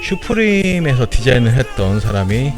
슈프림에서 디자인을 했던 사람이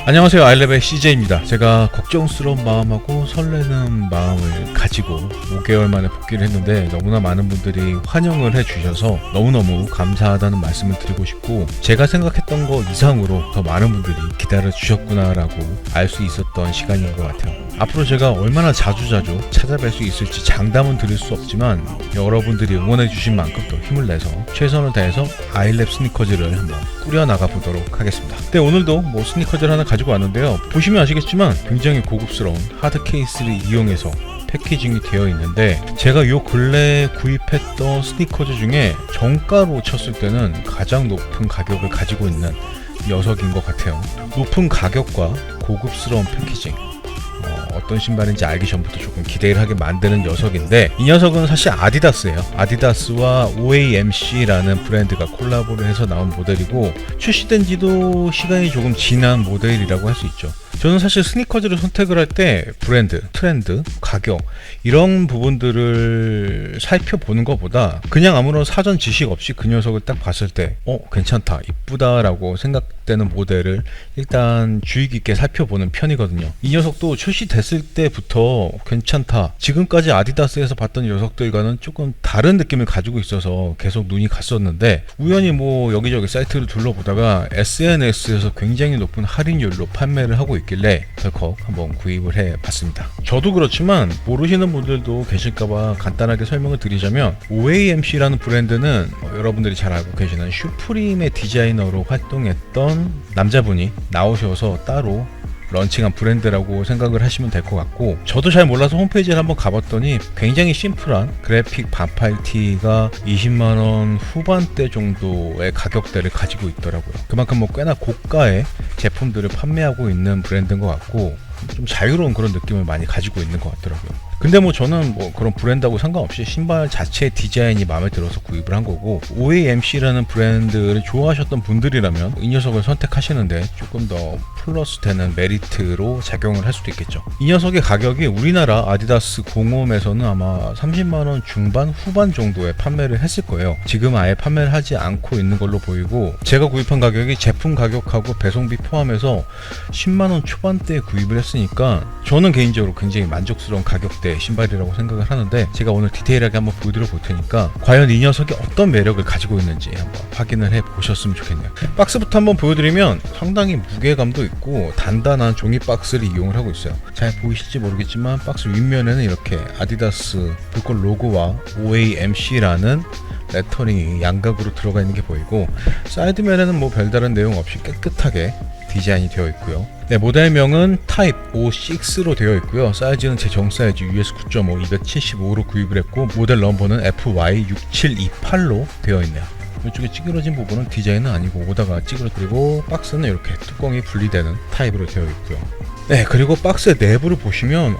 안녕하세요, 아이레벨 CJ입니다. 제가 걱정스러운 마음하고 설레는 마음을 가지고 5개월 만에 복귀를 했는데 너무나 많은 분들이 환영을 해주셔서 너무너무 감사하다는 말씀을 드리고 싶고, 제가 생각했던 거 이상으로 더 많은 분들이 기다려 주셨구나라고 알 수 있었던 시간인 것 같아요. 앞으로 제가 얼마나 자주자주 찾아뵐 수 있을지 장담은 드릴 수 없지만 여러분들이 응원해 주신 만큼 또 힘을 내서 최선을 다해서 아이랩 스니커즈를 한번 꾸려나가 보도록 하겠습니다. 네, 오늘도 스니커즈를 하나 가지고 왔는데요. 보시면 아시겠지만 굉장히 고급스러운 하드 케이스를 이용해서 패키징이 되어 있는데, 제가 요 근래에 구입했던 스니커즈 중에 정가로 쳤을 때는 가장 높은 가격을 가지고 있는 녀석인 것 같아요. 높은 가격과 고급스러운 패키징, 어떤 신발인지 알기 전부터 조금 기대를 하게 만드는 녀석인데, 이 녀석은 사실 아디다스예요. 아디다스와 OAMC라는 브랜드가 콜라보를 해서 나온 모델이고, 출시된 지도 시간이 조금 지난 모델이라고 할 수 있죠. 저는 사실 스니커즈를 선택을 할 때 브랜드, 트렌드, 가격 이런 부분들을 살펴보는 것보다 그냥 아무런 사전 지식 없이 그 녀석을 딱 봤을 때 괜찮다, 이쁘다 라고 생각되는 모델을 일단 주의 깊게 살펴보는 편이거든요. 이 녀석도 출시됐을 때부터 괜찮다, 지금까지 아디다스에서 봤던 녀석들과는 조금 다른 느낌을 가지고 있어서 계속 눈이 갔었는데, 우연히 여기저기 사이트를 둘러보다가 SNS에서 굉장히 높은 할인율로 판매를 하고 있길래 덜컥 한번 구입을 해봤습니다. 저도 그렇지만 모르시는 분들도 계실까봐 간단하게 설명을 드리자면, OAMC라는 브랜드는 여러분들이 잘 알고 계시는 슈프림의 디자이너로 활동했던 남자분이 나오셔서 따로 런칭한 브랜드라고 생각을 하시면 될 것 같고, 저도 잘 몰라서 홈페이지를 한번 가봤더니 굉장히 심플한 그래픽 반팔 티가 20만원 후반대 정도의 가격대를 가지고 있더라고요. 그만큼 꽤나 고가의 제품들을 판매하고 있는 브랜드인 것 같고, 좀 자유로운 그런 느낌을 많이 가지고 있는 것 같더라고요. 근데 저는 그런 브랜드하고 상관없이 신발 자체의 디자인이 마음에 들어서 구입을 한 거고, OAMC라는 브랜드를 좋아하셨던 분들이라면 이 녀석을 선택하시는데 조금 더 플러스 되는 메리트로 작용을 할 수도 있겠죠. 이 녀석의 가격이 우리나라 아디다스 공홈에서는 아마 30만원 중반 후반 정도에 판매를 했을 거예요. 지금 아예 판매를 하지 않고 있는 걸로 보이고, 제가 구입한 가격이 제품 가격하고 배송비 포함해서 10만원 초반대에 구입을 했으니까 저는 개인적으로 굉장히 만족스러운 가격대 신발이라고 생각을 하는데, 제가 오늘 디테일하게 한번 보여드려 볼 테니까 과연 이 녀석이 어떤 매력을 가지고 있는지 한번 확인을 해 보셨으면 좋겠네요. 박스부터 한번 보여드리면 상당히 무게감도 있고 단단한 종이 박스를 이용을 하고 있어요. 잘 보이실지 모르겠지만 박스 윗면에는 이렇게 아디다스 불꽃 로고와 OAMC라는 레터링이 양각으로 들어가 있는 게 보이고, 사이드면에는 별다른 내용 없이 깨끗하게 디자인이 되어 있고요. 네, 모델명은 타입 56로 되어 있고요. 사이즈는 제 정사이즈 US 9.5 275로 구입을 했고, 모델 넘버는 FY6728로 되어 있네요. 이쪽에 찌그러진 부분은 디자인은 아니고 오다가 찌그러뜨리고, 박스는 이렇게 뚜껑이 분리되는 타입으로 되어 있고요. 네, 그리고 박스의 내부를 보시면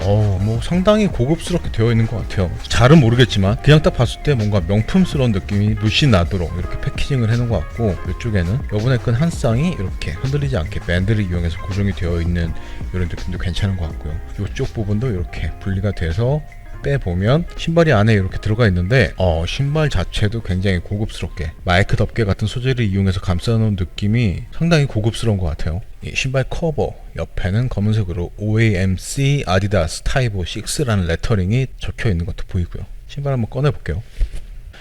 상당히 고급스럽게 되어 있는 것 같아요. 잘은 모르겠지만 그냥 딱 봤을 때 뭔가 명품스러운 느낌이 물씬 나도록 이렇게 패키징을 해놓은 것 같고, 이쪽에는 요번에 끈 한 쌍이 이렇게 흔들리지 않게 밴드를 이용해서 고정이 되어 있는 이런 느낌도 괜찮은 것 같고요. 이쪽 부분도 이렇게 분리가 돼서 빼보면 신발이 안에 이렇게 들어가 있는데, 신발 자체도 굉장히 고급스럽게 마이크 덮개 같은 소재를 이용해서 감싸놓은 느낌이 상당히 고급스러운 것 같아요. 이 신발 커버 옆에는 검은색으로 OAMC 아디다스 타입 6라는 레터링이 적혀 있는 것도 보이고요. 신발 한번 꺼내볼게요.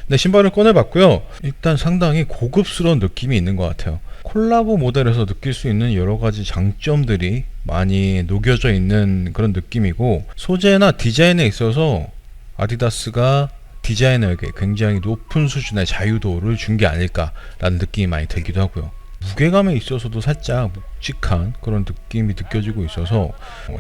네, 신발을 꺼내봤고요. 일단 상당히 고급스러운 느낌이 있는 것 같아요. 콜라보 모델에서 느낄 수 있는 여러가지 장점들이 많이 녹여져 있는 그런 느낌이고, 소재나 디자인에 있어서 아디다스가 디자이너에게 굉장히 높은 수준의 자유도를 준 게 아닐까라는 느낌이 많이 들기도 하고요. 무게감에 있어서도 살짝 묵직한 그런 느낌이 느껴지고 있어서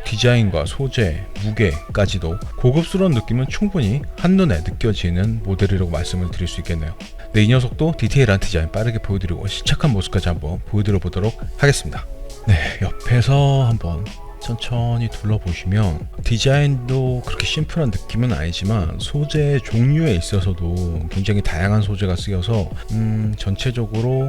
디자인과 소재, 무게까지도 고급스러운 느낌은 충분히 한눈에 느껴지는 모델이라고 말씀을 드릴 수 있겠네요. 네, 이 녀석도 디테일한 디자인 빠르게 보여드리고 시착한 모습까지 한번 보여드려 보도록 하겠습니다. 네, 옆에서 한번 천천히 둘러보시면 디자인도 그렇게 심플한 느낌은 아니지만 소재 종류에 있어서도 굉장히 다양한 소재가 쓰여서 전체적으로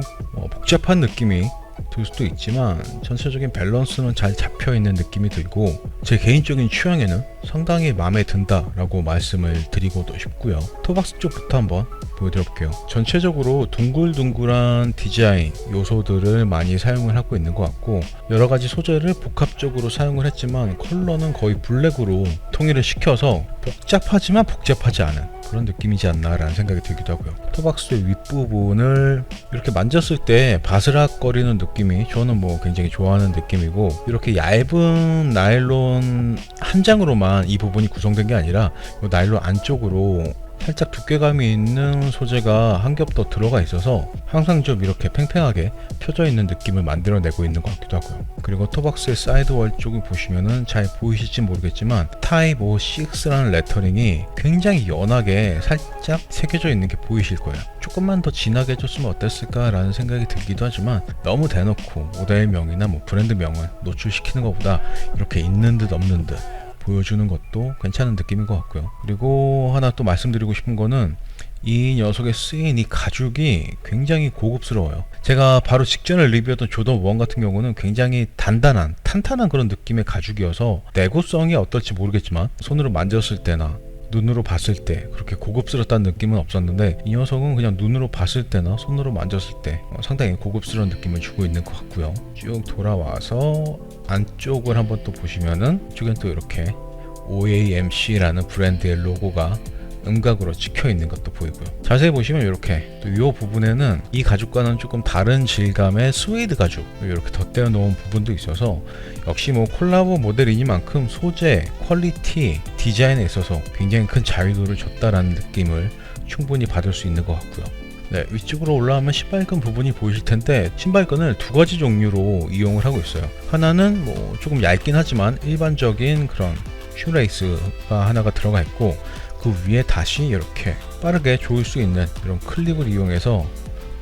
복잡한 느낌이 들 수도 있지만 전체적인 밸런스는 잘 잡혀있는 느낌이 들고 제 개인적인 취향에는 상당히 마음에 든다라고 말씀을 드리고도 싶고요. 토박스 쪽부터 한번 보여드려볼게요. 전체적으로 둥글둥글한 디자인 요소들을 많이 사용을 하고 있는 것 같고 여러가지 소재를 복합적으로 사용을 했지만 컬러는 거의 블랙으로 통일을 시켜서 복잡하지만 복잡하지 않은 그런 느낌이지 않나 라는 생각이 들기도 하고요. 토박스의 윗부분을 이렇게 만졌을 때 바스락거리는 느낌이 저는 뭐 굉장히 좋아하는 느낌이고 이렇게 얇은 나일론 한 장으로만 이 부분이 구성된 게 아니라 이 나일론 안쪽으로 살짝 두께감이 있는 소재가 한 겹 더 들어가 있어서 항상 좀 이렇게 팽팽하게 펴져 있는 느낌을 만들어내고 있는 것 같기도 하고요. 그리고 토박스의 사이드월 쪽을 보시면은 잘 보이실지 모르겠지만 타입 6라는 레터링이 굉장히 연하게 살짝 새겨져 있는 게 보이실 거예요. 조금만 더 진하게 해줬으면 어땠을까 라는 생각이 들기도 하지만 너무 대놓고 모델명이나 뭐 브랜드명을 노출시키는 것보다 이렇게 있는 듯 없는 듯 보여주는 것도 괜찮은 느낌인 것 같고요. 그리고 하나 또 말씀드리고 싶은 거는 이 녀석에 쓰인 이 가죽이 굉장히 고급스러워요. 제가 바로 직전에 리뷰했던 조던 1 같은 경우는 굉장히 단단한 탄탄한 그런 느낌의 가죽이어서 내구성이 어떨지 모르겠지만 손으로 만졌을 때나 눈으로 봤을 때 그렇게 고급스럽다는 느낌은 없었는데 이 녀석은 그냥 눈으로 봤을 때나 손으로 만졌을 때 상당히 고급스러운 느낌을 주고 있는 것 같고요. 쭉 돌아와서 안쪽을 한번 또 보시면은 이쪽엔 또 이렇게 OAMC라는 브랜드의 로고가 음각으로 찍혀 있는 것도 보이고요. 자세히 보시면 이렇게 또 이 부분에는 이 가죽과는 조금 다른 질감의 스웨이드 가죽 이렇게 덧대어 놓은 부분도 있어서 역시 뭐 콜라보 모델이니만큼 소재, 퀄리티, 디자인에 있어서 굉장히 큰 자유도를 줬다라는 느낌을 충분히 받을 수 있는 것 같고요. 네, 위쪽으로 올라가면 신발끈 부분이 보이실 텐데 신발끈을 두 가지 종류로 이용을 하고 있어요. 하나는 뭐 조금 얇긴 하지만 일반적인 그런 슈레이스가 하나가 들어가 있고 그 위에 다시 이렇게 빠르게 조일 수 있는 이런 클립을 이용해서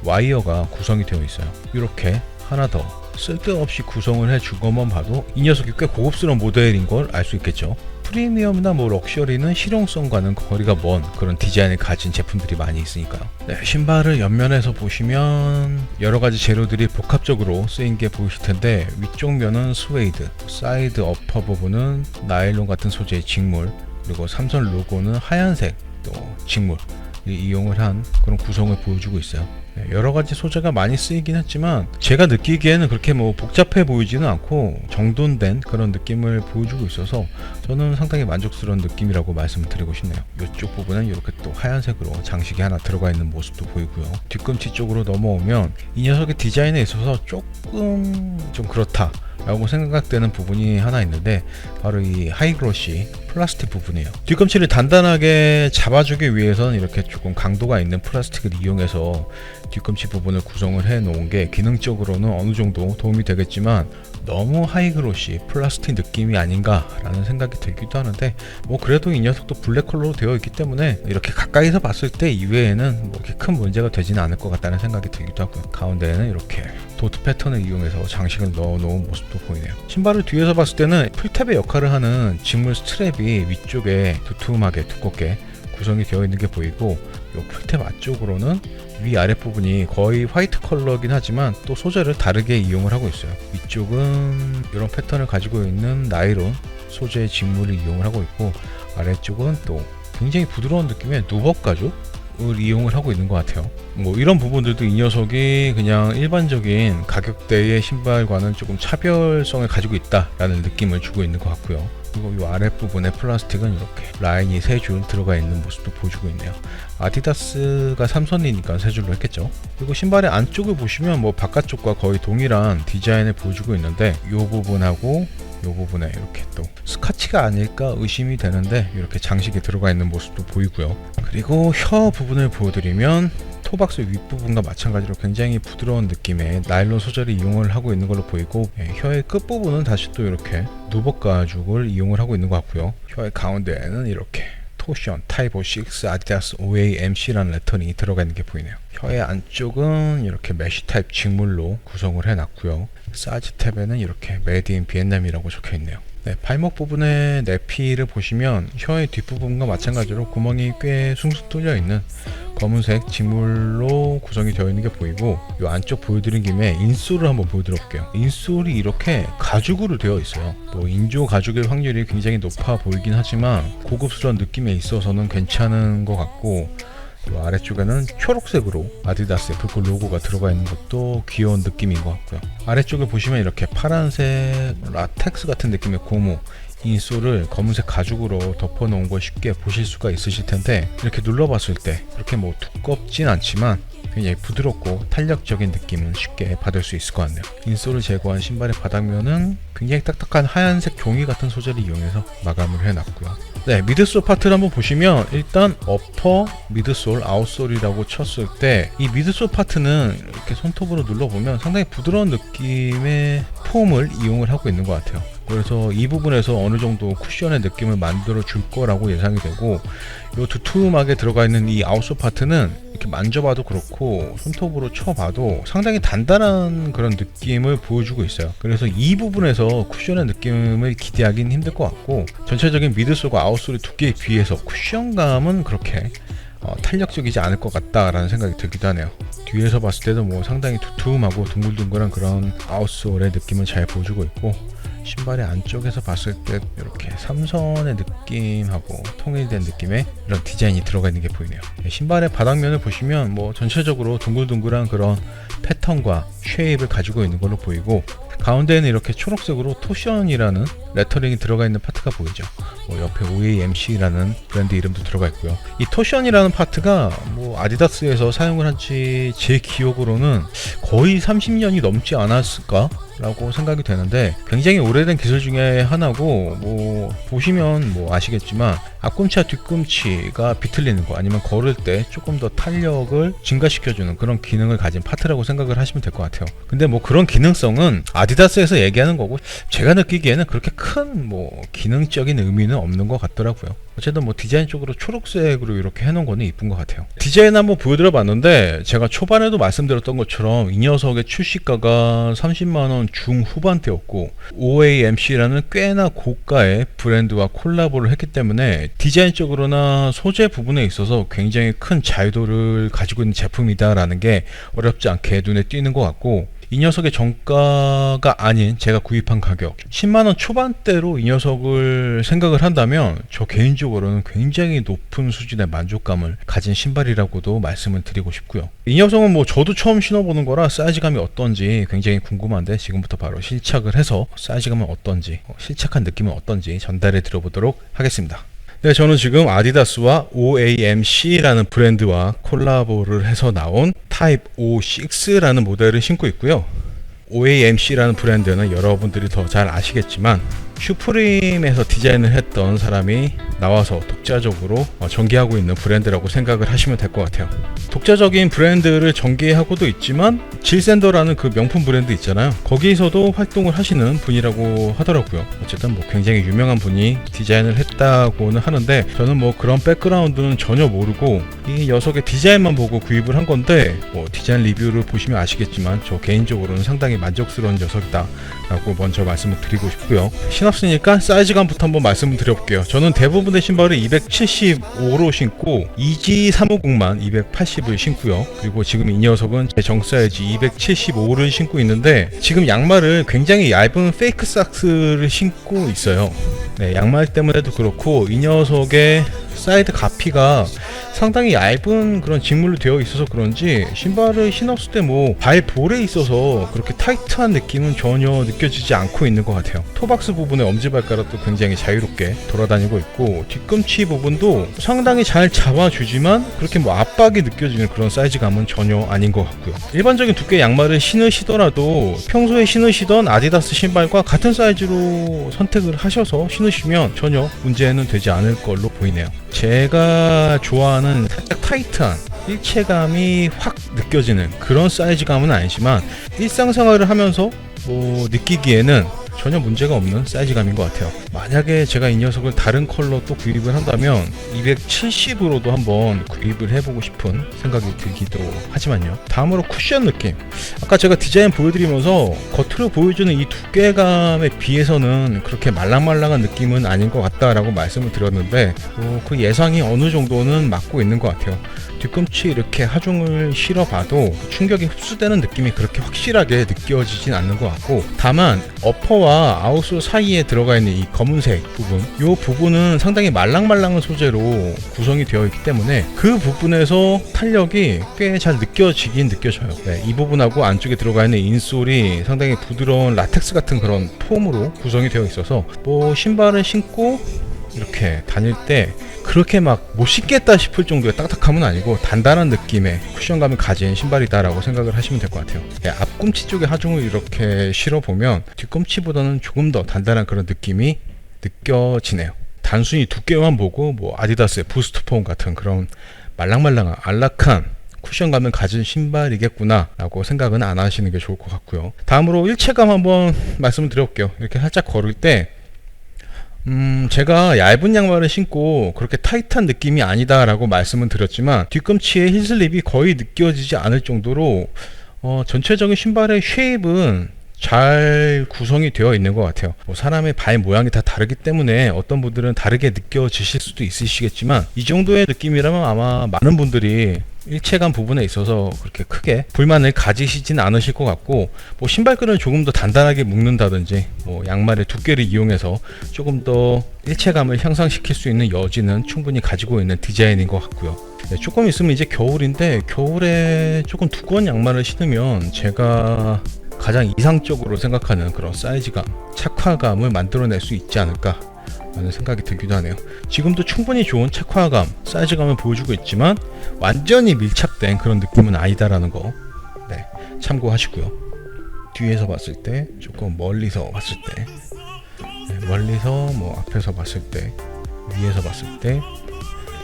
와이어가 구성이 되어 있어요. 이렇게 하나 더 쓸데없이 구성을 해준 것만 봐도 이 녀석이 꽤 고급스러운 모델인 걸 알 수 있겠죠. 프리미엄이나 뭐 럭셔리는 실용성과는 거리가 먼 그런 디자인을 가진 제품들이 많이 있으니까요. 네, 신발을 옆면에서 보시면 여러가지 재료들이 복합적으로 쓰인 게 보이실 텐데 위쪽 면은 스웨이드, 사이드 어퍼 부분은 나일론 같은 소재의 직물, 그리고 삼선 로고는 하얀색 또 직물 이용을 한 그런 구성을 보여주고 있어요. 여러가지 소재가 많이 쓰이긴 했지만 제가 느끼기에는 그렇게 뭐 복잡해 보이지는 않고 정돈된 그런 느낌을 보여주고 있어서 저는 상당히 만족스러운 느낌이라고 말씀을 드리고 싶네요. 이쪽 부분은 이렇게 또 하얀색으로 장식이 하나 들어가 있는 모습도 보이고요. 뒤꿈치 쪽으로 넘어오면 이 녀석의 디자인에 있어서 조금 좀 그렇다 라고 생각되는 부분이 하나 있는데 바로 이 하이그로시 플라스틱 부분이에요. 뒤꿈치를 단단하게 잡아주기 위해서는 이렇게 조금 강도가 있는 플라스틱을 이용해서 뒤꿈치 부분을 구성을 해 놓은 게 기능적으로는 어느 정도 도움이 되겠지만 너무 하이그로시 플라스틱 느낌이 아닌가 라는 생각이 들기도 하는데 뭐 그래도 이 녀석도 블랙 컬러로 되어 있기 때문에 이렇게 가까이서 봤을 때 이외에는 뭐 이렇게 큰 문제가 되지는 않을 것 같다는 생각이 들기도 하고요. 가운데에는 이렇게 도트 패턴을 이용해서 장식을 넣어 놓은 모습도 보이네요. 신발을 뒤에서 봤을 때는 풀탭의 역할을 하는 직물 스트랩이 위쪽에 두툼하게 두껍게 구성이 되어 있는 게 보이고 이 풀탭 앞쪽으로는 위아래 부분이 거의 화이트 컬러긴 하지만 또 소재를 다르게 이용을 하고 있어요. 위쪽은 이런 패턴을 가지고 있는 나일론 소재의 직물을 이용을 하고 있고 아래쪽은 또 굉장히 부드러운 느낌의 누벅 가죽을 이용을 하고 있는 것 같아요. 뭐 이런 부분들도 이 녀석이 그냥 일반적인 가격대의 신발과는 조금 차별성을 가지고 있다라는 느낌을 주고 있는 것 같고요. 그리고 이 아랫부분에 플라스틱은 이렇게 라인이 3줄 들어가 있는 모습도 보여주고 있네요. 아디다스가 3선이니까 3줄로 했겠죠. 그리고 신발의 안쪽을 보시면 뭐 바깥쪽과 거의 동일한 디자인을 보여주고 있는데 이 부분하고 이 부분에 이렇게 또 스카치가 아닐까 의심이 되는데 이렇게 장식이 들어가 있는 모습도 보이고요. 그리고 혀 부분을 보여드리면 토박스 윗부분과 마찬가지로 굉장히 부드러운 느낌의 나일론 소재를 이용을 하고 있는 걸로 보이고 혀의 끝부분은 다시 또 이렇게 누벅 가죽을 이용을 하고 있는 것 같고요. 혀의 가운데에는 이렇게 토션 타입 6 아디다스 OAMC라는 레터링이 들어가 있는 게 보이네요. 혀의 안쪽은 이렇게 메쉬 타입 직물로 구성을 해놨고요. 사이즈 탭에는 이렇게 메이드 인 비엔남이라고 적혀 있네요. 네, 발목 부분의 내피를 보시면 혀의 뒷부분과 마찬가지로 구멍이 꽤 숭숭 뚫려 있는 검은색 직물로 구성이 되어 있는 게 보이고, 이 안쪽 보여드린 김에 인솔을 한번 보여드려 볼게요. 인솔이 이렇게 가죽으로 되어 있어요. 뭐 인조 가죽일 확률이 굉장히 높아 보이긴 하지만 고급스러운 느낌에 있어서는 괜찮은 것 같고, 이 아래쪽에는 초록색으로 아디다스 애플콜 로고가 들어가 있는 것도 귀여운 느낌인 것 같고요. 아래쪽에 보시면 이렇게 파란색 라텍스 같은 느낌의 고무 인솔을 검은색 가죽으로 덮어 놓은 걸 쉽게 보실 수가 있으실 텐데, 이렇게 눌러봤을 때 이렇게 뭐 두껍진 않지만 굉장히 부드럽고 탄력적인 느낌은 쉽게 받을 수 있을 것 같네요. 인솔을 제거한 신발의 바닥면은 굉장히 딱딱한 하얀색 종이 같은 소재를 이용해서 마감을 해놨고요. 네, 미드솔 파트를 한번 보시면 일단 어퍼, 미드솔, 아웃솔이라고 쳤을 때 이 미드솔 파트는 이렇게 손톱으로 눌러보면 상당히 부드러운 느낌의 폼을 이용을 하고 있는 것 같아요. 그래서 이 부분에서 어느 정도 쿠션의 느낌을 만들어 줄 거라고 예상이 되고, 이 두툼하게 들어가 있는 이 아웃솔 파트는 이렇게 만져봐도 그렇고 손톱으로 쳐봐도 상당히 단단한 그런 느낌을 보여주고 있어요. 그래서 이 부분에서 쿠션의 느낌을 기대하기는 힘들 것 같고, 전체적인 미드솔과 아웃솔의 두께에 비해서 쿠션감은 그렇게 탄력적이지 않을 것 같다라는 생각이 들기도 하네요. 뒤에서 봤을 때도 뭐 상당히 두툼하고 둥글둥글한 그런 아웃솔의 느낌을 잘 보여주고 있고, 신발의 안쪽에서 봤을 때 이렇게 삼선의 느낌하고 통일된 느낌의 이런 디자인이 들어가 있는 게 보이네요. 신발의 바닥면을 보시면 뭐 전체적으로 둥글둥글한 그런 패턴과 쉐입을 가지고 있는 걸로 보이고, 가운데에는 이렇게 초록색으로 토션이라는 레터링이 들어가 있는 파트가 보이죠. 뭐 옆에 OAMC라는 브랜드 이름도 들어가 있고요. 이 토션이라는 파트가 뭐 아디다스에서 사용을 한지 제 기억으로는 거의 30년이 넘지 않았을까? 라고 생각이 되는데, 굉장히 오래된 기술 중에 하나고, 뭐 보시면 뭐 아시겠지만 앞꿈치와 뒤꿈치가 비틀리는 거, 아니면 걸을 때 조금 더 탄력을 증가시켜주는 그런 기능을 가진 파트라고 생각을 하시면 될 것 같아요. 근데 뭐 그런 기능성은 아디다스에서 얘기하는 거고, 제가 느끼기에는 그렇게 큰 뭐 기능적인 의미는 없는 것 같더라고요. 어쨌든 뭐 디자인 쪽으로 초록색으로 이렇게 해놓은 거는 이쁜 것 같아요. 디자인 한번 보여드려 봤는데, 제가 초반에도 말씀드렸던 것처럼 이 녀석의 출시가가 30만원 중후반대였고, OAMC라는 꽤나 고가의 브랜드와 콜라보를 했기 때문에 디자인적으로나 소재 부분에 있어서 굉장히 큰 자유도를 가지고 있는 제품이다라는 게 어렵지 않게 눈에 띄는 것 같고, 이 녀석의 정가가 아닌 제가 구입한 가격 10만원 초반대로 이 녀석을 생각을 한다면, 저 개인적으로는 굉장히 높은 수준의 만족감을 가진 신발이라고도 말씀을 드리고 싶고요. 이 녀석은 뭐 저도 처음 신어보는 거라 사이즈감이 어떤지 굉장히 궁금한데, 지금부터 바로 실착을 해서 사이즈감은 어떤지, 실착한 느낌은 어떤지 전달해 드려보도록 하겠습니다. 네, 저는 지금 아디다스와 OAMC라는 브랜드와 콜라보를 해서 나온 타입 06라는 모델을 신고 있고요. OAMC라는 브랜드는 여러분들이 더 잘 아시겠지만 슈프림에서 디자인을 했던 사람이 나와서 독자적으로 전개하고 있는 브랜드라고 생각을 하시면 될 것 같아요. 독자적인 브랜드를 전개하고도 있지만 질샌더라는 그 명품 브랜드 있잖아요. 거기서도 활동을 하시는 분이라고 하더라고요. 어쨌든 뭐 굉장히 유명한 분이 디자인을 했다고는 하는데, 저는 뭐 그런 백그라운드는 전혀 모르고 이 녀석의 디자인만 보고 구입을 한 건데, 뭐 디자인 리뷰를 보시면 아시겠지만 저 개인적으로는 상당히 만족스러운 녀석이다 라고 먼저 말씀을 드리고 싶고요. 신었으니까 사이즈감부터 한번 말씀을 드려볼게요. 저는 대부분의 신발을 275로 신고 EG 350만 280을 신고요. 그리고 지금 이 녀석은 제 정사이즈 275를 신고 있는데, 지금 양말을 굉장히 얇은 페이크 삭스를 신고 있어요. 네, 양말 때문에도 그렇고 이 녀석의 사이드 가피가 상당히 얇은 그런 직물로 되어 있어서 그런지 신발을 신었을 때 뭐 발볼에 있어서 그렇게 타이트한 느낌은 전혀 느껴지지 않고 있는 것 같아요. 토박스 부분의 엄지발가락도 굉장히 자유롭게 돌아다니고 있고, 뒤꿈치 부분도 상당히 잘 잡아주지만 그렇게 뭐 압박이 느껴지는 그런 사이즈감은 전혀 아닌 것 같고요. 일반적인 두께의 양말을 신으시더라도 평소에 신으시던 아디다스 신발과 같은 사이즈로 선택을 하셔서 신으시면 전혀 문제는 되지 않을 걸로 보이네요. 제가 좋아하는 살짝 타이트한 일체감이 확 느껴지는 그런 사이즈감은 아니지만, 일상생활을 하면서 뭐 느끼기에는 전혀 문제가 없는 사이즈감인 것 같아요. 만약에 제가 이 녀석을 다른 컬러 또 구입을 한다면 270으로도 한번 구입을 해보고 싶은 생각이 들기도 하지만요. 다음으로 쿠션 느낌. 아까 제가 디자인 보여드리면서 겉으로 보여주는 이 두께감에 비해서는 그렇게 말랑말랑한 느낌은 아닌 것 같다라고 말씀을 드렸는데 그 예상이 어느 정도는 맞고 있는 것 같아요. 뒤꿈치 이렇게 하중을 실어봐도 충격이 흡수되는 느낌이 그렇게 확실하게 느껴지진 않는 것 같고, 다만 어퍼와 아웃솔 사이에 들어가 있는 이 검은색 부분, 이 부분은 상당히 말랑말랑한 소재로 구성이 되어 있기 때문에 그 부분에서 탄력이 꽤 잘 느껴지긴 느껴져요. 네, 이 부분하고 안쪽에 들어가 있는 인솔이 상당히 부드러운 라텍스 같은 그런 폼으로 구성이 되어 있어서 신발을 신고 이렇게 다닐 때 그렇게 막 못 신겠다 싶을 정도의 딱딱함은 아니고 단단한 느낌의 쿠션감을 가진 신발이다라고 생각을 하시면 될 것 같아요. 네, 앞꿈치 쪽에 하중을 이렇게 실어보면 뒤꿈치보다는 조금 더 단단한 그런 느낌이 느껴지네요. 단순히 두께만 보고 아디다스의 부스트폼 같은 그런 말랑말랑한 안락한 쿠션감을 가진 신발이겠구나 라고 생각은 안 하시는 게 좋을 것 같고요. 다음으로 일체감 한번 말씀을 드려볼게요. 이렇게 살짝 걸을 때 제가 얇은 양말을 신고 그렇게 타이트한 느낌이 아니다 라고 말씀은 드렸지만 뒤꿈치에 힐슬립이 거의 느껴지지 않을 정도로 전체적인 신발의 쉐입은 잘 구성이 되어 있는 것 같아요. 사람의 발 모양이 다 다르기 때문에 어떤 분들은 다르게 느껴지실 수도 있으시겠지만 이 정도의 느낌이라면 아마 많은 분들이 일체감 부분에 있어서 그렇게 크게 불만을 가지시진 않으실 것 같고, 신발끈을 조금 더 단단하게 묶는다든지 양말의 두께를 이용해서 조금 더 일체감을 향상시킬 수 있는 여지는 충분히 가지고 있는 디자인인 것 같고요. 네, 조금 있으면 이제 겨울인데 겨울에 조금 두꺼운 양말을 신으면 제가 가장 이상적으로 생각하는 그런 사이즈감, 착화감을 만들어낼 수 있지 않을까 라는 생각이 들기도 하네요. 지금도 충분히 좋은 착화감, 사이즈감을 보여주고 있지만 완전히 밀착된 그런 느낌은 아니다라는 거 참고하시고요. 뒤에서 봤을 때, 조금 멀리서 봤을 때, 멀리서 앞에서 봤을 때, 위에서 봤을 때,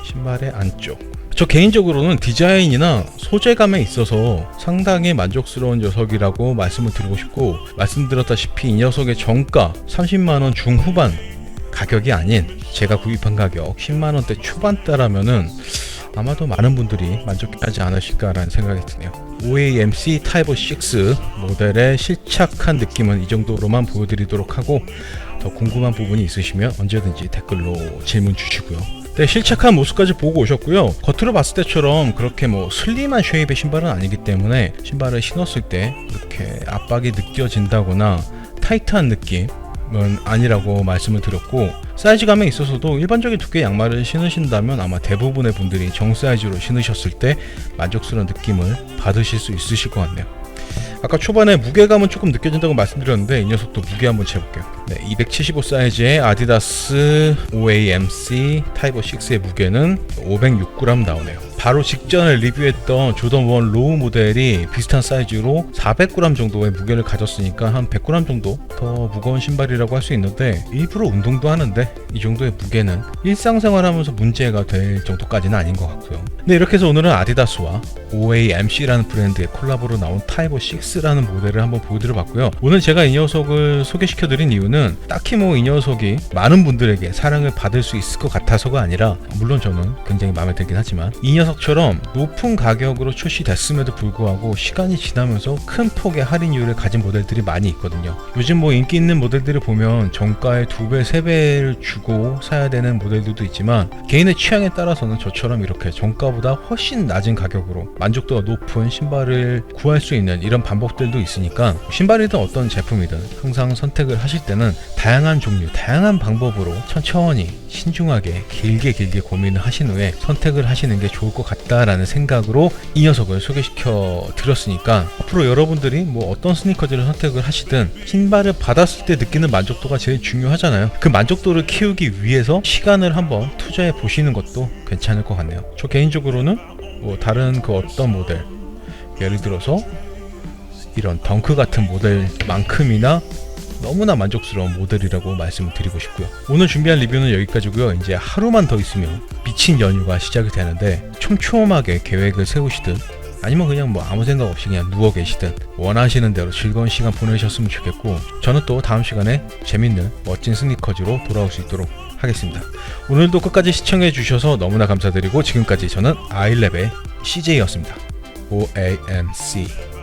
신발의 안쪽, 저 개인적으로는 디자인이나 소재감에 있어서 상당히 만족스러운 녀석이라고 말씀을 드리고 싶고, 말씀드렸다시피 이 녀석의 정가 30만원 중후반 가격이 아닌 제가 구입한 가격 10만원대 초반대라면은 아마도 많은 분들이 만족하지 않으실까라는 생각이 드네요. OAMC 타입 6 모델의 실착한 느낌은 이 정도로만 보여드리도록 하고, 더 궁금한 부분이 있으시면 언제든지 댓글로 질문 주시고요. 네, 실착한 모습까지 보고 오셨고요. 겉으로 봤을 때처럼 그렇게 슬림한 쉐입의 신발은 아니기 때문에 신발을 신었을 때 이렇게 압박이 느껴진다거나 타이트한 느낌은 아니라고 말씀을 드렸고, 사이즈감에 있어서도 일반적인 두께 양말을 신으신다면 아마 대부분의 분들이 정사이즈로 신으셨을 때 만족스러운 느낌을 받으실 수 있으실 것 같네요. 아까 초반에 무게감은 조금 느껴진다고 말씀드렸는데 이 녀석도 무게 한번 재볼게요. 네, 275 사이즈의 아디다스 OAMC 타입 6의 무게는 506g 나오네요. 바로 직전에 리뷰했던 조던 1 로우 모델이 비슷한 사이즈로 400g 정도의 무게를 가졌으니까 한 100g 정도 더 무거운 신발이라고 할 수 있는데, 일부러 운동도 하는데 이 정도의 무게는 일상생활하면서 문제가 될 정도까지는 아닌 것 같고요. 네, 이렇게 해서 오늘은 아디다스와 OAMC라는 브랜드의 콜라보로 나온 타입 6라는 모델을 한번 보여드려 봤고요. 오늘 제가 이 녀석을 소개시켜 드린 이유는 딱히 이 녀석이 많은 분들에게 사랑을 받을 수 있을 것 같아서가 아니라, 물론 저는 굉장히 마음에 들긴 하지만 이 녀석처럼 높은 가격으로 출시됐음에도 불구하고 시간이 지나면서 큰 폭의 할인율을 가진 모델들이 많이 있거든요. 요즘 인기 있는 모델들을 보면 정가의 2배, 3배를 주고 사야 되는 모델들도 있지만, 개인의 취향에 따라서는 저처럼 이렇게 정가보다 훨씬 낮은 가격으로 만족도가 높은 신발을 구할 수 있는 이런 방법들도 있으니까, 신발이든 어떤 제품이든 항상 선택을 하실 때는 다양한 종류, 다양한 방법으로 천천히 신중하게 길게 고민을 하신 후에 선택을 하시는 게 좋을 것 같다라는 생각으로 이 녀석을 소개시켜 드렸으니까, 앞으로 여러분들이 어떤 스니커즈를 선택을 하시든 신발을 받았을 때 느끼는 만족도가 제일 중요하잖아요. 그 만족도를 키우기 위해서 시간을 한번 투자해 보시는 것도 괜찮을 것 같네요. 저 개인적으로는 다른 그 어떤 모델, 예를 들어서 이런 덩크 같은 모델만큼이나 너무나 만족스러운 모델이라고 말씀을 드리고 싶고요. 오늘 준비한 리뷰는 여기까지고요. 이제 하루만 더 있으면 미친 연휴가 시작이 되는데 촘촘하게 계획을 세우시든 아니면 그냥 뭐 아무 생각 없이 그냥 누워 계시든 원하시는 대로 즐거운 시간 보내셨으면 좋겠고, 저는 또 다음 시간에 재밌는 멋진 스니커즈로 돌아올 수 있도록 하겠습니다. 오늘도 끝까지 시청해 주셔서 너무나 감사드리고, 지금까지 저는 아이랩의 CJ였습니다. OAMC